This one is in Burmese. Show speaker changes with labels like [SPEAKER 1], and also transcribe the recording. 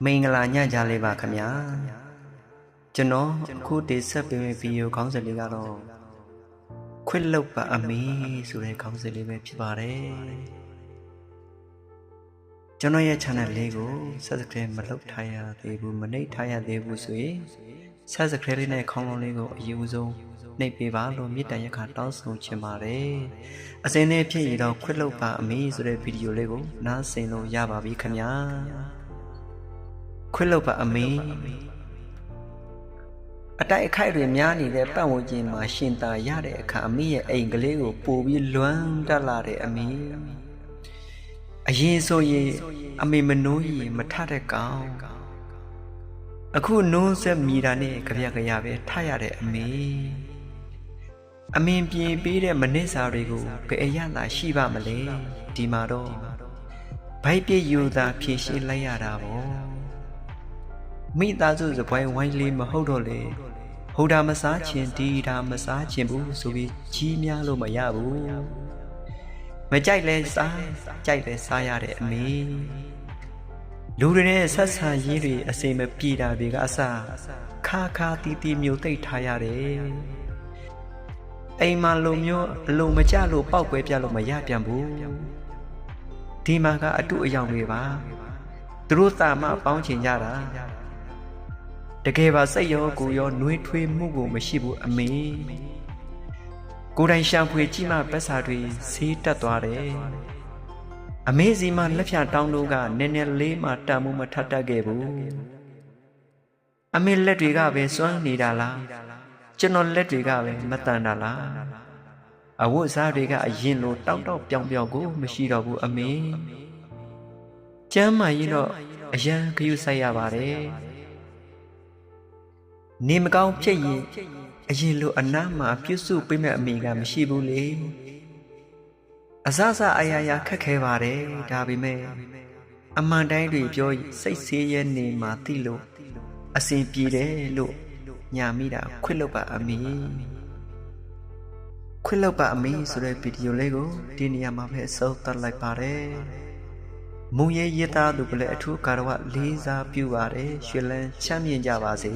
[SPEAKER 1] မင်္ဂလာညကြလေးပါခင်ဗျာကျွန်တော်အခုတင်ဆက်ပေးမယ့်ဗီဒီယိုခေါင်းစဉ်လေးကတော့ခွင့်လွတ်ပါအမေဆိုတဲ့ခေါင်းစဉ်လေးပဲဖြစ်ပါတယ်ကျွန်တော်ရဲ့ channel လေးကို subscribe မလုပ်ထားရသေးဘူးမနှိပ်ထားရသေးဘူးဆိုရင် subscribe လေးနဲ့ခေါင်းလုံးလေးကိုအယူဆုံးနှိပ်ပေးပါလို့မြစ်တန်ရက်ခါတောင်းဆိုချင်ပါတယ်အစင်းနဲ့ဖြစ်ရတော့ခွင့်လွတ်ပါအမေဆိုတဲ့ဗီဒီယိုလေးကိုနားဆင်လို့ရပါပြီခင်ဗျာခွင့်လွတ်ပါအမေအတိုက်အခိုက်တွေများနေတဲ့ပတ်ဝန်းကျင်မှာရှင်သာရတဲ့အခါအမေရဲ့အိမ်ကလေးကိုပို့ပြီးလွမ်းတက်လာတဲ့အမေအရင်ဆိုရင်အမေမနိုးရင်မထတဲ့ကောင်အခုနိုးဆက်မိတာနဲ့ကြပြကြပဲထရတဲ့အမေအမင်းပြေးပေးတဲ့မနစ်စာတွေကိုဘယ်အရသာရှိပါမလဲဒီမှာတော့ဘိုက်ပြည့်ယူသာဖြည့်ရှင်းလိုက်ရတာပေါ့မိသားစုစပွဲဝိုင်းလေးမဟုတ်တော့လေဟိုတာမစားခြင်းဒီတာမစားခြင်းဘူးဆိုပြီးကြီးများလို့မရဘူးမကြိုက်လဲစားကြိုက်လဲစားရတဲ့အမေလူတွေနဲ့ဆက်ဆံရေးတွေအစိမ်မပြေတာတွေကအစားခါခါတီးတီးမျိုးသိပ်ထားရတယ်အိမ်မှာလူမျိုးအလုံးမကြလို့ပောက်ကွဲပြလို့မရပြန်ဘူးဒီမှာကအတုအယောင်တွေပါသူတို့သာမပေါင်းချင်ကြတာတကယ်ပါစိတ်ရောကိုယ်ရောနှွေးထွေးမှုကိုမရှိဘူးအမေကိုယ်တိုင်ရှာဖွေကြည့်မှပတ်စာတွေဆေးတက်သွားတယ်အမေစီမလက်ဖြာတောင်းလို့ကနည်းနည်းလေးမှတန်မှုမထပ်တတ်ခဲ့ဘူးအမေလက်တွေကပဲစွမ်းနေတာလားကျွန်တော်လက်တွေကပဲမတန်တာလားအဝတ်စားတွေကအရင်လိုတောက်တောက်ပြောင်ပြောင်ကိုမရှိတော့ဘူးအမေကျမ်းမာရင်တော့အရန်ခရုစိုက်ရပါတယ်နေမကောင်းဖြစ်ရင်အရင်လိုအနားမှာပြုစုပေးမဲ့အမိကမရှိဘူးလေအစစအရာရာခက်ခဲပါတယ်ဒါပေမဲ့အမှန်တိုင်းတွေပြောစိတ်ဆေးရဲနေမှာသိလို့အစဉ်ပြေတယ်လို့ညာမိတာခွင့်လွတ်ပါအမေခွင့်လွတ်ပါအမေဆိုတဲ့ဗီဒီယိုလေးကိုဒီနေရာမှာပဲအဆုံးသတ်လိုက်ပါတယ်မုံရဲရသားသူကလည်းအထူးကာရဝလေးစားပြုပါတယ်ရွှေလန်းချမ်းမြေ့ကြပါစေ